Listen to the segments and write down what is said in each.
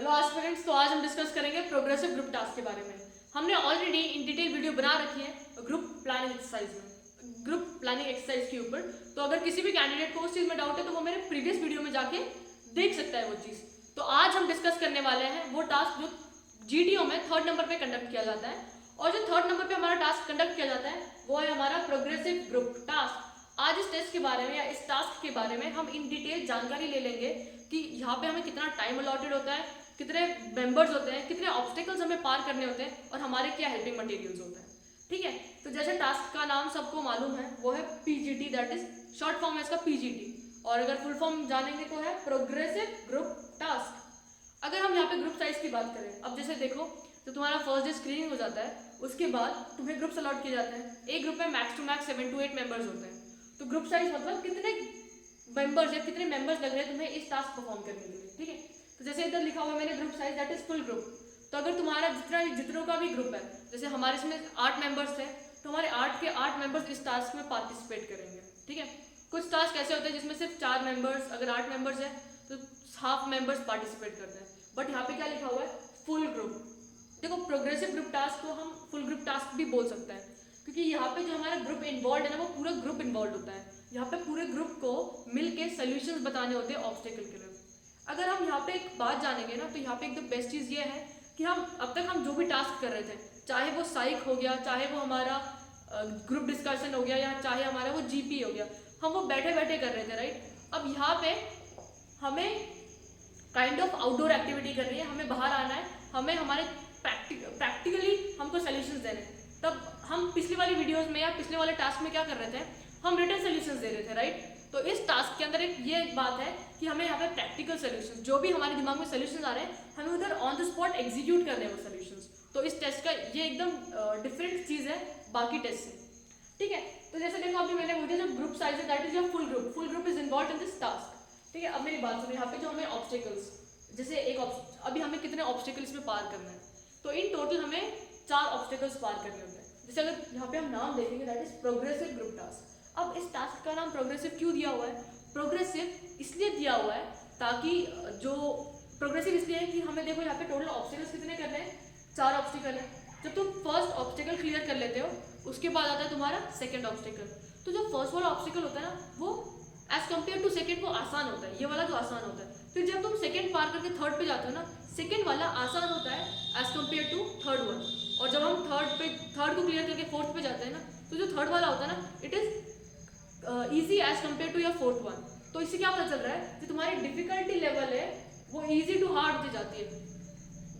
Hello aspirants, तो आज हम डिस्कस करेंगे प्रोग्रेसिव ग्रुप टास्क के बारे में। हमने ऑलरेडी इन डिटेल वीडियो बना रखी है ग्रुप प्लानिंग एक्सरसाइज में, ग्रुप प्लानिंग एक्सरसाइज के ऊपर। तो अगर किसी भी कैंडिडेट को उस चीज़ में डाउट है तो वो मेरे प्रीवियस वीडियो में जाके देख सकता है वो चीज़। तो आज हम डिस्कस करने वाले हैं वो टास्क जो GTO में 3rd नंबर पे कंडक्ट किया जाता है। और जो 3rd नंबर पे हमारा टास्क कंडक्ट किया जाता है वो है हमारा प्रोग्रेसिव ग्रुप टास्क। आज इस टेस्ट के बारे में या इस टास्क के बारे में हम इन डिटेल जानकारी ले लेंगे कि यहाँ पे हमें कितना टाइम अलॉटेड होता है, कितने मेंबर्स होते हैं, कितने ऑब्स्टिकल्स हमें पार करने होते हैं और हमारे क्या हेल्पिंग मटेरियल्स होते हैं। ठीक है, तो जैसे टास्क का नाम सबको मालूम है वो है PGT, that is short form है इसका PGT, और अगर फुल फॉर्म जानेंगे तो है प्रोग्रेसिव ग्रुप टास्क। अगर हम यहाँ पे ग्रुप साइज की बात करें, अब जैसे देखो तो तुम्हारा फर्स्ट डे स्क्रीनिंग हो जाता है, उसके बाद तुम्हें ग्रुप्स अलॉट किए जाते हैं। एक ग्रुप में max to max 7 to 8 members होते हैं। तो ग्रुप साइज मतलब कितने मेंबर्स या कितने मेंबर्स लग रहे हैं तुम्हें इस टास्क परफॉर्म करने के लिए। ठीक है, तो जैसे इधर लिखा हुआ है मैंने group size that is full group. तो अगर तुम्हारा जितनों का भी ग्रुप है, जैसे हमारे इसमें 8 मेंबर्स थे, तो हमारे 8 के 8 मेंबर्स इस टास्क में पार्टिसिपेट करेंगे। ठीक है, कुछ टास्क ऐसे होते हैं जिसमें सिर्फ 4 मेंबर्स, अगर 8 मेंबर्स है तो हाफ मेंबर्स पार्टिसिपेट करते हैं। बट यहाँ पे क्या लिखा हुआ है, फुल ग्रुप। देखो प्रोग्रेसिव ग्रुप टास्क को हम फुल ग्रुप टास्क भी बोल सकते हैं, क्योंकि यहाँ पे जो हमारा ग्रुप इन्वॉल्व है ना, वो पूरा ग्रुप इन्वॉल्व होता है। यहाँ पे पूरे ग्रुप को मिलके सॉल्यूशंस बताने होते हैं ऑब्स्टेकल के लिए। अगर हम यहाँ पे एक बात जानेंगे ना, तो यहाँ पे एकदम बेस्ट चीज़ ये है कि हम अब तक हम जो भी टास्क कर रहे थे, चाहे वो साइक हो गया, चाहे वो हमारा ग्रुप डिस्कशन हो गया, या चाहे हमारा वो GP हो गया, हम वो बैठे बैठे कर रहे थे, राइट। अब यहाँ पे हमें काइंड ऑफ आउटडोर एक्टिविटी करनी है, हमें बाहर आना है, हमें हमारे प्रैक्टिकली हमको सोल्यूशंस देने। तब हम पिछली वाली वीडियोस में या पिछले वाले टास्क में क्या कर रहे थे, हम रिटन सोल्यूशंस दे रहे थे, राइट। तो इस टास्क के अंदर एक बात है कि हमें यहाँ पे प्रैक्टिकल सोल्यूशंस, जो भी हमारे दिमाग में सोल्यूशंस आ रहे हैं, हमें उधर ऑन द स्पॉट एग्जीक्यूट करने हैं वो सोल्यूशंस। तो इस टेस्ट का ये एकदम डिफरेंट चीज़ है बाकी टेस्ट से। ठीक है, तो जैसे देखो अभी मैंने बोला जो ग्रुप साइज है that is your full group is involve in this task. ठीक है, अब मेरी बात सुनो, यहाँ पे जो हमें ऑब्स्टेकल्स, जैसे अभी हमें कितने ऑब्स्टेकल्स में पार करना है, तो इन टोटल हमें 4 ऑब्स्टेकल्स पार करने होते हैं। जैसे अगर यहाँ पे हम नाम देखेंगे that is progressive group task. अब इस टास्क का नाम प्रोग्रेसिव क्यों दिया हुआ है? प्रोग्रेसिव इसलिए दिया हुआ है ताकि जो प्रोग्रेसिव इसलिए है कि हमें देखो यहाँ पे टोटल ऑब्स्टेकल्स कितने करने हैं, 4 ऑब्स्टेकल है। जब तुम फर्स्ट ऑब्स्टेकल क्लियर कर लेते हो, उसके बाद आता है तुम्हारा सेकंड ऑब्स्टेकल। तो जो फर्स्ट वाला ऑब्स्टेकल होता है ना, वो एज कम्पेयर टू सेकंड वो आसान होता है, ये वाला जो आसान होता है। फिर जब तुम सेकंड पार करके थर्ड पे जाते हो ना, सेकंड वाला आसान होता है as compare to third one. और जब हम थर्ड को क्लियर करके फोर्थ पे जाते हैं ना, तो जो थर्ड वाला होता है ना, it is easy as compare to your fourth one. तो इससे क्या पता चल रहा है कि तुम्हारी डिफिकल्टी लेवल है वो ईजी टू हार्ड होती जाती है।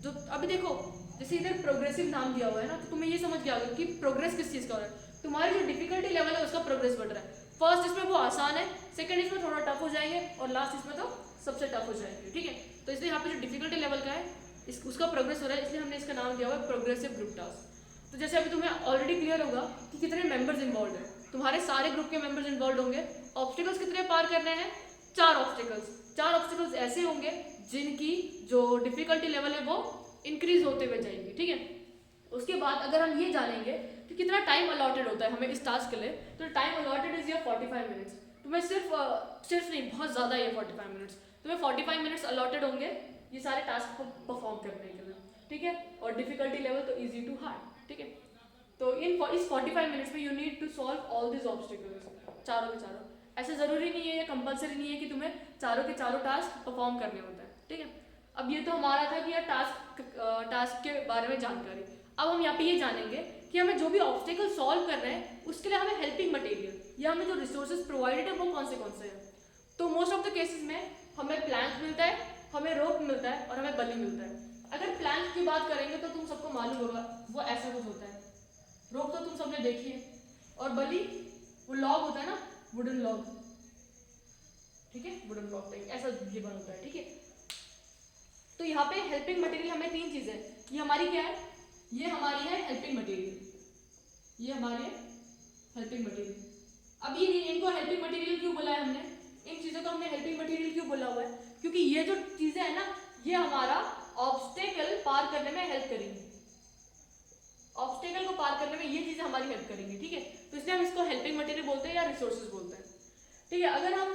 जो अभी देखो जैसे इधर प्रोग्रेसिव नाम दिया हुआ है ना, तो तुम्हें ये समझ गया होगा कि प्रोग्रेस किस चीज़ का हो रहा है। तुम्हारी जो डिफिकल्टी लेवल है उसका प्रोग्रेस बढ़ रहा है। फर्स्ट इसमें वो आसान है, सेकंड इसमें थोड़ा टफ हो जाएंगे, और लास्ट इसमें तो सबसे टफ हो जाएंगे। ठीक है, तो इसलिए यहाँ पे जो डिफिकल्टी लेवल का है उसका प्रोग्रेस हो रहा है, इसलिए हमने इसका नाम दिया हुआ है प्रोग्रेसिव ग्रुप टास्क। तो जैसे अभी तुम्हें ऑलरेडी क्लियर होगा कि कितने मेंबर्स इन्वॉल्व है, तुम्हारे सारे ग्रुप के मेंबर्स इन्वॉल्व होंगे। ऑब्स्टिकल्स कितने पार करने हैं, 4 ऑब्स्टिकल्स। 4 ऑब्स्टिकल्स ऐसे होंगे जिनकी जो डिफिकल्टी लेवल है वो इंक्रीज होते हुए जाएंगी। ठीक है, उसके बाद अगर हम ये जानेंगे कि कितना टाइम अलॉटेड होता है हमें इस टास्क के लिए, तो time allotted is your 45 minutes. तुम्हें सिर्फ नहीं, बहुत ज़्यादा है 45 मिनट्स। तुम्हें 45 मिनट्स अलॉटेड होंगे ये सारे टास्क को परफॉर्म करने के लिए। ठीक है, और डिफिकल्टी लेवल तो ईजी टू हार्ड। ठीक है, तो इस 45 मिनट्स में you need to solve all this obstacles, चारों के चारों। ऐसे ज़रूरी नहीं है या कंपलसरी नहीं है कि तुम्हें चारों के चारों टास्क परफॉर्म करने होते हैं। ठीक है, अब ये तो हमारा था कि यार टास्क के बारे में जानकारी। अब हम यहाँ पे ये जानेंगे कि हमें जो भी ऑब्स्टेकल सॉल्व कर रहे हैं उसके लिए हमें हेल्पिंग मटेरियल या हमें जो रिसोर्सेज प्रोवाइडेड है वो कौन से हैं। तो मोस्ट ऑफ द केसेस में हमें प्लैंक मिलता है, हमें रोप मिलता है, और हमें बली मिलता है। अगर प्लैंक की बात करेंगे तो तुम सबको मालूम होगा वो ऐसा कुछ होता है। रोप तो तुम सबने देखी है, और बली वो लॉग होता है ना, वुडन लॉग। ठीक है, वुडन लॉग टाइप ऐसा ये बनता है। ठीक है, तो यहाँ पे हेल्पिंग मटेरियल हमें 3 चीजें, ये हमारी क्या है, ये हमारी है हेल्पिंग मटेरियल, ये हमारे हेल्पिंग मटेरियल। अब ये इनको हेल्पिंग मटेरियल क्यों बोला है हमने, इन चीजों को हमने हेल्पिंग मटेरियल क्यों बोला हुआ है, क्योंकि ये जो चीजें है ना, ये हमारा ऑब्स्टेकल पार करने में हेल्प करेंगी। ऑब्स्टेकल को पार करने में ये चीजें हमारी हेल्प करेंगी। ठीक है, तो इसलिए हम इसको हेल्पिंग मटेरियल बोलते हैं या रिसोर्सेज बोलते हैं। ठीक है, अगर हम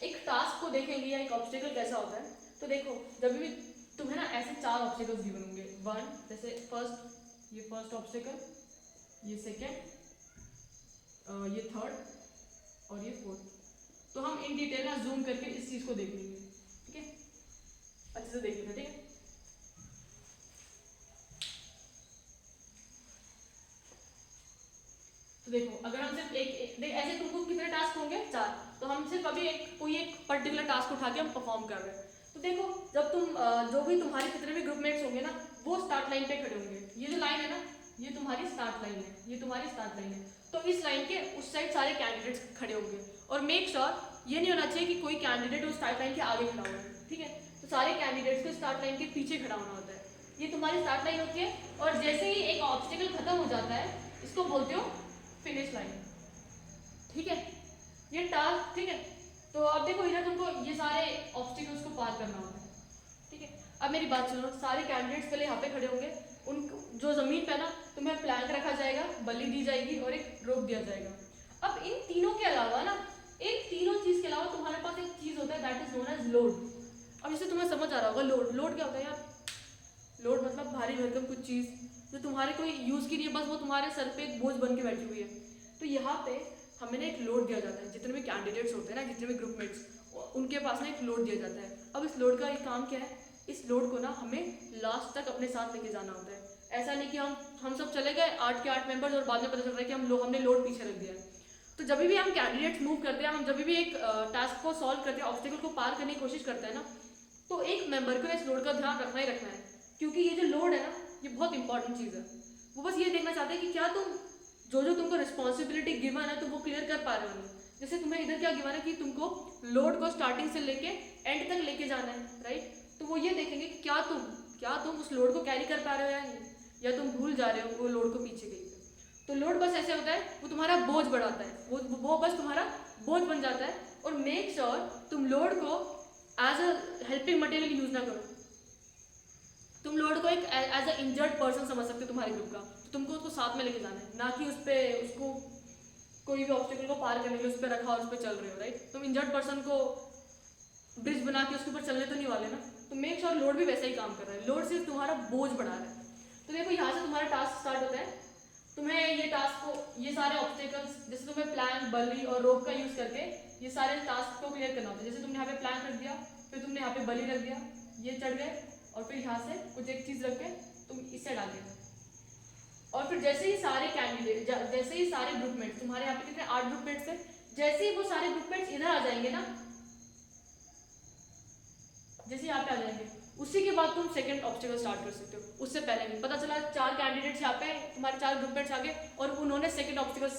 एक टास्क को देखेंगे या एक ऑब्स्टेकल कैसा होता है, तो देखो जब भी तुम्हें ना ऐसे 4 ऑब्स्टिकल्स गिवन होंगे। 1 जैसे फर्स्ट, ये फर्स्ट ऑब्स्टिकल, ये सेकेंड, ये थर्ड और ये फोर्थ। तो हम इन डिटेल ना जूम करके इस चीज को देख लेंगे, ठीक है, अच्छे से देख लेंगे, ठीक है। तो देखो अगर हम सिर्फ ऐसे तुमको कितने टास्क होंगे, 4, तो हम सिर्फ अभी कोई एक पर्टिकुलर टास्क उठा के हम परफॉर्म कर रहे हैं। तो देखो जब तुम जो भी तुम्हारे कितने भी ग्रुपमेट्स होंगे ना, वो स्टार्ट लाइन पे खड़े होंगे। ये जो लाइन है ना, ये तुम्हारी स्टार्ट लाइन है, ये तुम्हारी स्टार्ट लाइन है। तो इस लाइन के उस साइड सारे कैंडिडेट्स खड़े होंगे, और मेक श्योर ये नहीं होना चाहिए कि कोई कैंडिडेट उस स्टार्ट लाइन के आगे खड़ा हो, ठीक है। तो सारे कैंडिडेट्स को स्टार्ट लाइन के पीछे खड़ा होना होता है। ये तुम्हारी स्टार्ट लाइन होती है, और जैसे ही एक ऑब्स्टिकल खत्म हो जाता है, इसको बोलते हो फिनिश लाइन, ठीक है, ये टास्क, ठीक है। तो अब देखो इधर तुमको ये सारे ऑब्स्टिकल्स को पार करना होता है, ठीक है। अब मेरी बात सुनो, सारे कैंडिडेट्स पहले यहाँ पे खड़े होंगे, उन जो जमीन पे ना तुम्हें प्लैंक रखा जाएगा, बल्ली दी जाएगी और एक रोप दिया जाएगा। अब इन तीनों के अलावा ना, इन तीनों चीज के अलावा तुम्हारे पास एक चीज होता है, that is known as load. अब इससे तुम्हें समझ आ रहा होगा लोड क्या होता है यार। लोड मतलब भारी भरकम कुछ चीज जो तुम्हारे कोई यूज की नहीं है, बस वो तुम्हारे सर पे एक बोझ बन के बैठी हुई है। तो यहाँ पे हमें ना एक लोड दिया जाता है, जितने भी कैंडिडेट्स होते हैं ना, जितने भी ग्रुपमेट्स, उनके पास ना एक लोड दिया जाता है। अब इस लोड का एक काम क्या है, इस लोड को ना हमें लास्ट तक अपने साथ लेके जाना होता है। ऐसा नहीं कि हम सब चले गए 8 के 8 मेंबर्स और बाद में पता चल रहा है कि हमने लोड पीछे रख दिया है। तो जब भी हम कैंडिडेट्स मूव करते हैं, हम जब भी एक टास्क को सॉल्व करते हैं, ऑब्स्टिकल को पार करने की कोशिश करते हैं ना, तो एक मेंबर को इस लोड का ध्यान रखना ही रखना है। क्योंकि ये जो लोड है ना, ये बहुत इंपॉर्टेंट चीज़ है। वो बस ये देखना चाहते हैं कि क्या तुम जो तुमको रिस्पॉन्सिबिलिटी गिवन है तुम वो क्लियर कर पा रहे हो नहीं। जैसे तुम्हें इधर क्या गिवन है कि तुमको लोड को स्टार्टिंग से लेके एंड तक लेके जाना है, राइट। तो वो ये देखेंगे कि क्या तुम उस लोड को कैरी कर पा रहे हो या नहीं, या तुम भूल जा रहे हो वो लोड को पीछे कहीं पे। तो लोड बस ऐसे होता है, वो तुम्हारा बोझ बढ़ाता है, वो बस तुम्हारा बोझ बन जाता है। और मेक श्योर तुम लोड को as a helping material use ना करो। तुम लोड को एक एज अ इंजर्ड पर्सन समझ सकते हो तुम्हारे ग्रुप का। तो तुमको उसको साथ में लेके जाना है, ना कि उसको कोई भी ऑब्स्टिकल को पार करने के लिए उस पर रखा और उस पर चल रहे हो, राइट। तुम इंजर्ड पर्सन को ब्रिज बना के उसके ऊपर चलने तो नहीं वाले ना। तो मेक श्योर लोड भी वैसा ही काम कर रहा है, लोड सिर्फ तुम्हारा बोझ बढ़ा रहा है। तो देखो यहाँ से तुम्हारा टास्क स्टार्ट होता है। तुम्हें ये टास्क को, ये सारे ऑब्स्टिकल्स, जैसे तुम्हें प्लैंक, बल्ली और रोप का यूज करके ये सारे टास्क को क्लियर करना होता है। जैसे तुमने यहाँ पे प्लैंक रख दिया, फिर तुमने यहाँ पे बल्ली रख दिया, ये चढ़ गए, और फिर यहाँ से कुछ एक चीज रख के तुम इससे डाल गए। और फिर जैसे ही सारे कैंडिडेट, जैसे ही सारे ग्रुपमेट्स, तुम्हारे यहाँ पे कितने 8 ग्रुपमेट्स है, जैसे ही वो सारे ग्रुपमेट्स इधर आ जाएंगे ना, जैसे यहाँ पे आ जाएंगे, उसी के बाद तुम सेकंड ऑब्स्टिकल स्टार्ट कर सकते हो। उससे पहले भी पता चला 4 कैंडिडेट्स यहाँ पे, तुम्हारे 4 ग्रुपमेट्स आ गए और उन्होंने सेकंड ऑब्स्टिकल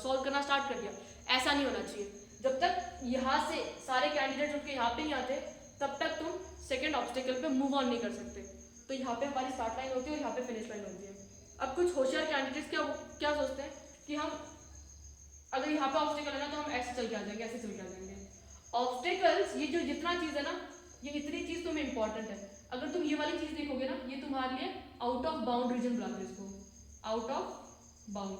सॉल्व करना स्टार्ट कर दिया। ऐसा नहीं होना चाहिए। जब तक यहाँ से सारे कैंडिडेट्स उठ के यहाँ पे नहीं आते, तब तक तुम सेकंड ऑब्स्टिकल पे मूव ऑन नहीं कर सकते। तो यहाँ पे हमारी स्टार्ट लाइन होती है और यहाँ पे फिनिश लाइन होती है। अब कुछ होशियार कैंडिडेट्स क्या सोचते हैं कि हम अगर यहाँ पे ऑब्स्टिकल है ना, तो हम ऐसे चल के आ जाएंगे, ऐसे चल के आ जाएंगे। ऑब्स्टिकल्स, ये जो जितना चीज है ना, ये इतनी चीज तुम्हें इंपॉर्टेंट है। अगर तुम ये वाली चीज देखोगे ना, ये तुम्हारे लिए आउट ऑफ बाउंड रीजन बुलाते हैं इसको, आउट ऑफ बाउंड।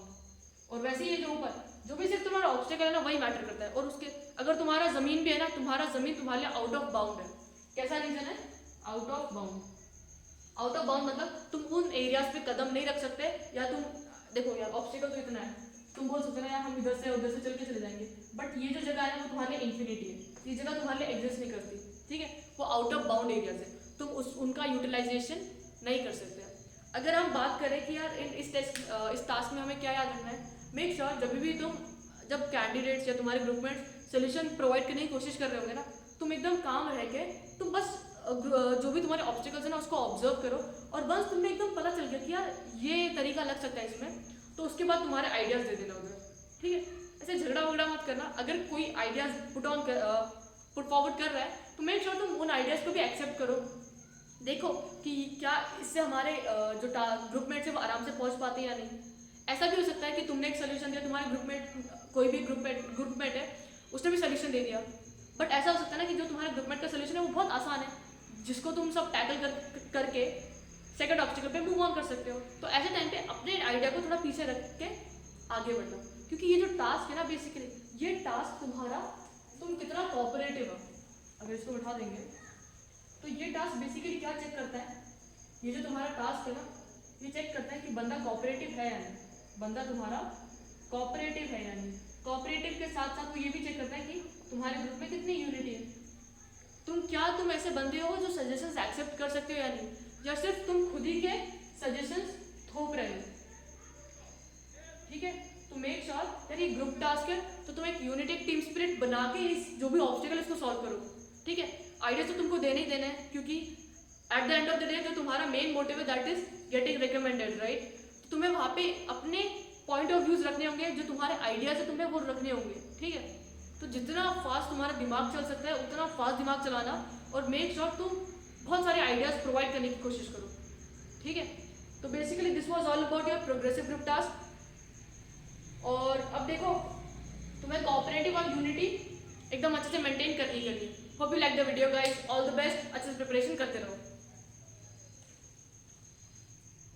और वैसे ये जो ऊपर जो भी सिर्फ तुम्हारा ऑब्स्टिकल है ना, वही मैटर करता है। और उसके अगर तुम्हारा जमीन भी है ना, तुम्हारा जमीन तुम्हारे लिए आउट ऑफ बाउंड है। कैसा रीजन है? Out of bound. Out of bound मतलब तुम उन एरियाज पे कदम नहीं रख सकते, या तुम देखो यार ऑब्स्टिकल तो इतना है, तुम बोल सकते हो ना यार हम इधर से उधर से चल के चले जाएंगे, बट ये जो जगह है वो तुम्हारे लिए इंफिनिटी है। ये जगह तुम्हारे लिए एग्जिस्ट नहीं करती, ठीक है। वो आउट ऑफ बाउंड एरियाज है, तुम उनका यूटिलाइजेशन नहीं कर सकते। अगर हम बात करें कि यार इस टास्क में हमें क्या याद रखना है, मेक श्योर जब कैंडिडेट्स या तुम्हारे ग्रुपमेट्स सोल्यूशन प्रोवाइड करने की कोशिश कर रहे होंगे ना, तुम एकदम काम रह के तुम बस जो भी तुम्हारे ऑब्स्टिकल्स है ना उसको ऑब्जर्व करो। और बस तुम्हें एकदम पता चल गया कि यार ये तरीका लग सकता है इसमें, तो उसके बाद तुम्हारे आइडियाज दे देना उधर, ठीक है। ऐसे झगड़ा वगड़ा मत करना। अगर कोई आइडियाज पुट फॉरवर्ड कर रहा है तो मेक श्योर तुम उन आइडियाज को भी एक्सेप्ट करो। देखो कि क्या इससे हमारे जो ग्रुपमेट्स है वो आराम से पहुंच पाते हैं या नहीं। ऐसा भी हो सकता है कि तुमने एक सोल्यूशन दिया, तुम्हारे कोई भी ग्रुपमेट है उसने भी सोल्यूशन दे दिया, बट ऐसा हो सकता है ना कि जो तुम्हारे ग्रुपमेट का सोल्यूशन है वो बहुत आसान है, जिसको तुम सब टैकल करके सेकंड ऑब्स्टिकल पे मूव ऑन कर सकते हो। तो ऐसे टाइम पे अपने आइडिया को थोड़ा पीछे रख के आगे बढ़ना, क्योंकि ये जो टास्क है ना, बेसिकली ये टास्क तुम्हारा, तुम कितना कोऑपरेटिव हो। अगर इसको उठा देंगे तो ये टास्क बेसिकली क्या चेक करता है, ये जो तुम्हारा टास्क है ना, ये चेक करता है कि बंदा कोऑपरेटिव है या नहीं, बंदा तुम्हारा कोऑपरेटिव है या नहीं। कोऑपरेटिव के साथ साथ वो ये भी चेक करता है कि तुम्हारे ग्रुप में कितनी यूनिटी है, तुम ऐसे बंदे हो जो सजेशंस एक्सेप्ट कर सकते हो या नहीं, या सिर्फ तुम खुद ही के सजेशंस थोप रहे हो। ठीक है, तो मेक श्योर यार ये ग्रुप टास्क है तो तुम एक यूनिटी टीम स्पिरिट बना के इस जो भी ऑब्स्टिकल इसको सॉल्व करो। ठीक है, आइडिया तो तुमको देने ही देना है, क्योंकि at the end of the day जो तुम्हारा मेन मोटिव है that is getting recommended, right. तो तुम्हें वहाँ पे अपने पॉइंट ऑफ व्यूज रखने होंगे, जो तुम्हारे आइडियाज है तुम्हें वो रखने होंगे। ठीक है, तो जितना फास्ट तुम्हारा दिमाग चल सकता है उतना फास्ट दिमाग चलाना, और मेक श्योर तुम बहुत सारे आइडियाज प्रोवाइड करने की कोशिश करो। ठीक है, तो basically this was all about your progressive group task. और अब देखो तुम्हें कोऑपरेटिव और यूनिटी एकदम अच्छे से मेंटेन करनी है। Hope you like the video guys, all the best, अच्छे से प्रिपरेशन करते रहो।